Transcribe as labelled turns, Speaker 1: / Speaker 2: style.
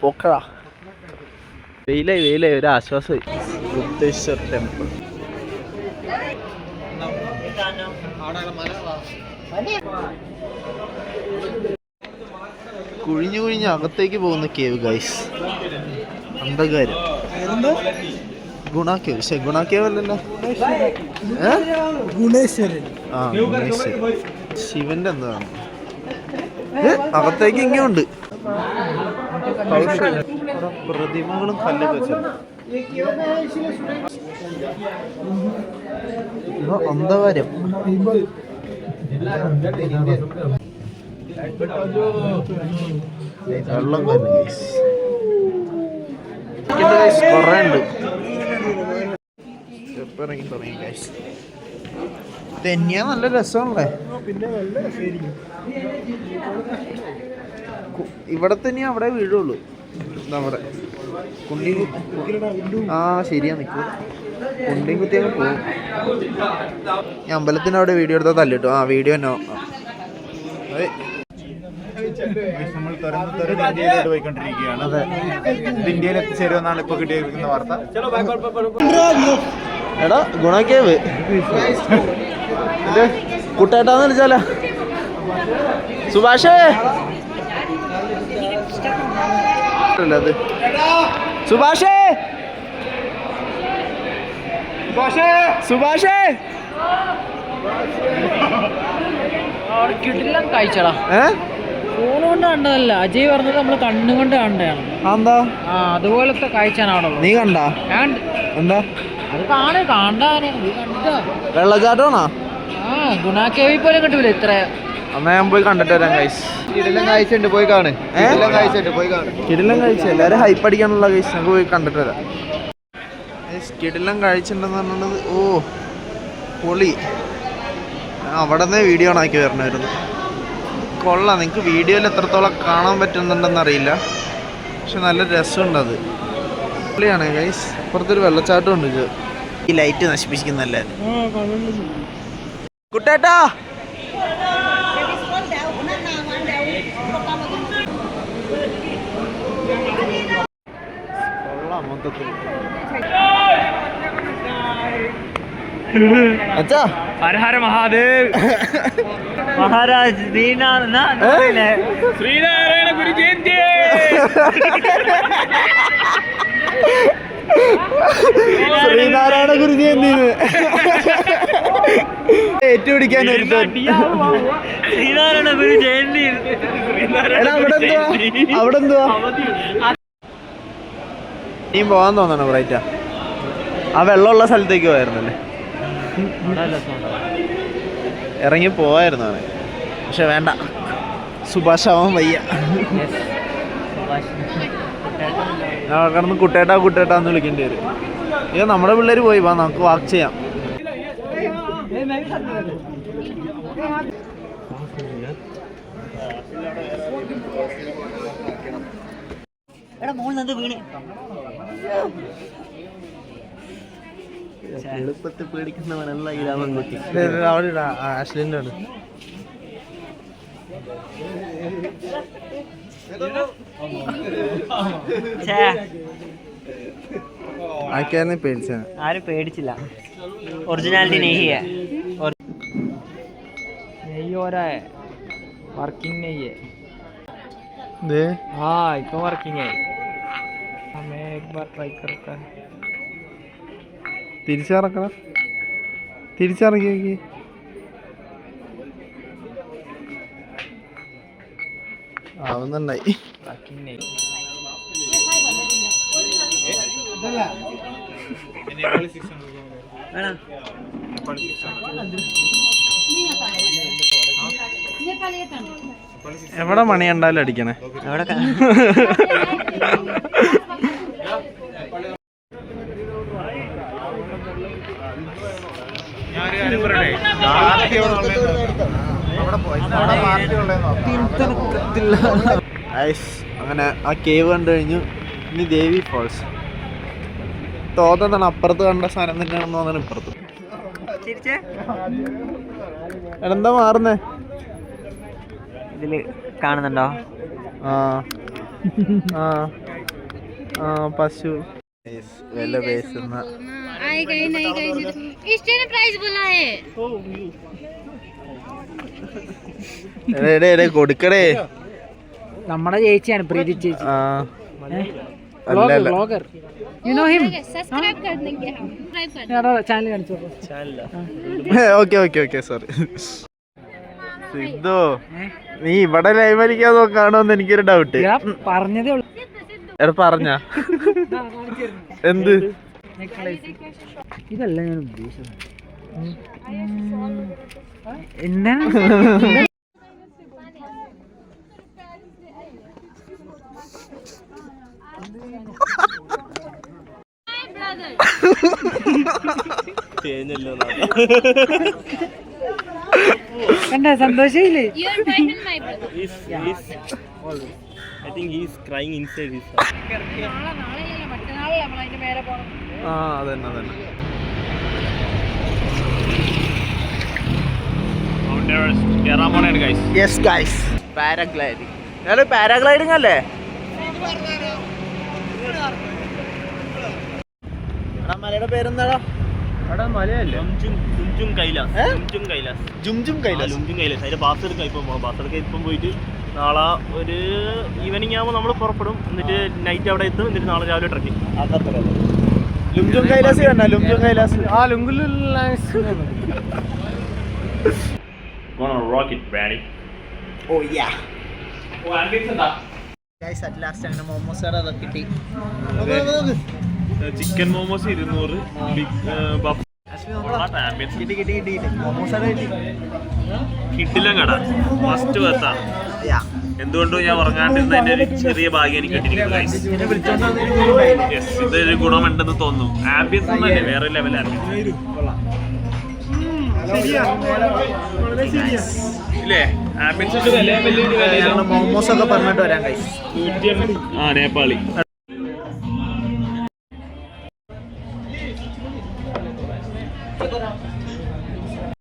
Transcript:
Speaker 1: പോക്കറ വെയിലായി ഒരു ആശ്വാസമായി. ബുദ്ധേശ്വർ ടെമ്പിൾ. കുഴിഞ്ഞു അകത്തേക്ക് പോകുന്ന കേവ് ഗൈസ്. അന്ധകാരം. ഗുണ കേവ് അല്ലല്ലോ, ഗുണേശ്വരൻ. ശിവന്റെ എന്താണ് അകത്തേക്ക് ഇങ്ങുണ്ട്. പ്രതിമകളും കല്ലൊക്കെ വെച്ചിട്ടുണ്ട്. അന്ധകാരം. വെള്ളം കൊറേ ഉണ്ട്. തന്നെയാ നല്ല രസമാണല്ലേ. ഇവിടെ തന്നെയാ അവിടെ വീഴുള്ളൂ. നമ്മുടെ കുണ്ടി ശരിയാ നിൽക്കും. കുണ്ടിയും കുത്തി അങ്ങ് പോകും. ഞാൻ അമ്പലത്തിൻ്റെ അവിടെ വീഡിയോ എടുത്താൽ തല്ലിട്ടു. വീഡിയോ എന്നോ
Speaker 2: നമ്മൾ ഇന്ത്യയിലോട്ട് പോയിക്കൊണ്ടിരിക്കുകയാണ്. ഇന്ത്യയിൽ എത്തിച്ചേരുമെന്നാണ് ഇപ്പൊ കിട്ടിയിരിക്കുന്ന വാർത്ത.
Speaker 1: എടാ ഗുണക്കേവ് കുട്ടേട്ടാന്ന് വിളിച്ചാലോ. സുഭാഷേ അത് സുഭാഷേ സുഭാഷേ
Speaker 3: കിട്ടില്ല കാഴ്ചടാ. ഫോൺ കൊണ്ട് കണ്ടതല്ല, അജയ് പറഞ്ഞത് നമ്മള് കണ്ണുകൊണ്ട് കണ്ടതാണ്.
Speaker 1: എന്താ
Speaker 3: അതുപോലത്തെ കാഴ്ചയാണ് അവിടെ.
Speaker 1: നീ കണ്ടാ? എന്താ
Speaker 3: അത് കാണാന്
Speaker 1: വെള്ളച്ചാട്ടമാണോ?
Speaker 3: ഗുണാക്കേവി പോലെ കിട്ടൂല ഇത്ര.
Speaker 1: എന്നാ ഞാൻ പോയി കണ്ടിട്ട് വരാം ഗൈസ്.
Speaker 2: കിടിലം കാഴ്ചയുണ്ട്, പോയി കാണ്.
Speaker 1: കിടിലം കാഴ്ച എല്ലാരും ഹൈപ്പ് അടിക്കാനുള്ള ഗൈസ്. നമുക്ക് പോയി കണ്ടിട്ട് വരാം. കിടിലം കാഴ്ചയുണ്ടെന്ന് പറഞ്ഞത്. ഓ പൊളി. അവിടെ നിന്ന് വീഡിയോ ഓണാക്കി വരണമായിരുന്നു. കൊള്ളാം. നിങ്ങൾക്ക് വീഡിയോയിൽ എത്രത്തോളം കാണാൻ പറ്റുന്നുണ്ടെന്ന് അറിയില്ല, പക്ഷെ നല്ല രസമുണ്ട്. അത് പൊളിയാണ് ഗൈസ്. അപ്പുറത്തൊരു വെള്ളച്ചാട്ടം ഉണ്ട്. ഈ ലൈറ്റ് നശിപ്പിക്കുന്നല്ലേ കുട്ടേട്ടാ. കൊള്ളാം മൊത്തത്തിൽ. അച്ഛാ
Speaker 3: ഹര ഹര മഹാദേവ്. മഹാരാജ് ശ്രീനാരായണ ഗുരു ജയന്തി.
Speaker 1: ശ്രീനാരായണ ഗുരു ജയന്തി ഏറ്റുപിടിക്കാൻ
Speaker 3: ശ്രീനാരായണ ഗുരു ജയന്തി.
Speaker 1: അവിടെ എന്തുവാ നീ പോവാൻ തോന്നണോ? ബ്രൈറ്റാ ആ വെള്ളമുള്ള സ്ഥലത്തേക്ക് പോയായിരുന്നല്ലേ. ഇറങ്ങി പോവായിരുന്നു അവൻ, പക്ഷെ വേണ്ട. സുഭാഷാവാൻ വയ്യ. ഞാൻ കിടന്ന് കുട്ടേട്ടാന്ന് വിളിക്കേണ്ടി വരും. ഇത് നമ്മുടെ പിള്ളേർ പോയി വാ, നമുക്ക് വാക്ക് ചെയ്യാം. എളുപ്പത്തിൽ പേടിക്കുന്നവനല്ല ഈ രാമൻകുട്ടി. അവിടെ ആശ്ലിൻ്റെ ആണ്.
Speaker 3: ആരും പേടിച്ചില്ല. ഒറിജിനാലിറ്റി നെയ്യ് വർക്കിംഗ് നെയ്യ്. ഇപ്പൊ വർക്കിംഗ് ആയി.
Speaker 1: തിരിച്ചിറക്കണം. തിരിച്ചിറക്കി ആവുന്നുണ്ടായി. എവിടെ മണി ഉണ്ടാലും അടിക്കണേ. അങ്ങനെ ആ കേവ് കണ്ടു കഴിഞ്ഞു. ഇനി ദേവി ഫോൾസ്. തോന്നാണ് അപ്പുറത്ത് കണ്ട സാധനം തന്നെയാണെന്ന് തോന്നാണ് ഇപ്പുറത്ത്. എന്താ മാറുന്നേ?
Speaker 3: ഇതില് കാണുന്നുണ്ടോ?
Speaker 1: ആ ആ ആ പശു വില പേശുന്ന കൊടുക്കടേ.
Speaker 3: നമ്മുടെ ചേച്ചിയാണ് പ്രീതി ചേച്ചി.
Speaker 1: ആ
Speaker 3: vlogger. You know him? Channel കാണിച്ചു.
Speaker 1: Okay okay okay sorry. Sidhu നീ ഇവിടെ ലൈവ് അടിക്കാൻ നോക്കാണോന്ന് എനിക്കൊരു ഡൗട്ട്.
Speaker 3: പറഞ്ഞതേ ഉള്ളൂ.
Speaker 1: എടാ പറഞ്ഞ എന്ത്
Speaker 3: ഇതല്ല ഞാൻ ഉദ്ദേശിച്ചത്. എന്താണ് കണ്ട സന്തോഷമില്ലേ?
Speaker 4: I think he is crying inside his house.
Speaker 1: ആ അതന്നെ അതന്നെ.
Speaker 4: Mount Everest കേറാൻ പോണേണ് guys.
Speaker 1: Yes guys, paragliding. അല്ല പാരാഗ്ലൈഡിങ് അല്ലേ? മലയുടെ പേരെന്താടാ? അവിടെ മലയല്ലേ?
Speaker 4: ലുംജും കൈലാസ്.
Speaker 1: ജുംജും കൈലാസ്.
Speaker 4: ലുംജും കൈലാസ്. അതിന്റെ ബാസ് എടുക്കാൻ ഇപ്പം പോകാം. ബാസ് എടുക്കാൻ ഇപ്പം പോയിട്ട് നാളെ ഒരു ഈവനിങ് ആകുമ്പോൾ നമ്മൾ പുറപ്പെടും. എന്നിട്ട് നൈറ്റ് അവിടെ എത്തും. എന്നിട്ട് നാളെ രാവിലെ ട്രക്കിങ്.
Speaker 1: ലുംജും കൈലാസ് കണ്ട? ലുംജും കൈലാസ്. ആ
Speaker 4: rocket ready.
Speaker 1: Oh yeah. Guys at last അങ്ങനെ മോമോസ് കട കിട്ടി.
Speaker 4: Chicken momos 200. കിട്ടില്ല കട ഫസ്റ്റ് ബസ്സാ. എന്തുകൊണ്ടും ഞാൻ ഉറങ്ങാണ്ടിരുന്നതിന്റെ ഒരു ചെറിയ ഭാഗ്യം എനിക്ക് കിട്ടിയിരിക്കുന്നു. ഇതൊരു ഗുണമുണ്ടെന്ന് തോന്നുന്നു. ആംബിയൻസ് ഒന്നല്ലേ, വേറെ ലെവൽ ആംബിയൻസ് ഇല്ലേ? ആംബിയൻസ്
Speaker 1: മോമോസ് ഒക്കെ പറഞ്ഞിട്ട് വരാം ഗൈസ്.
Speaker 4: നേപ്പാളി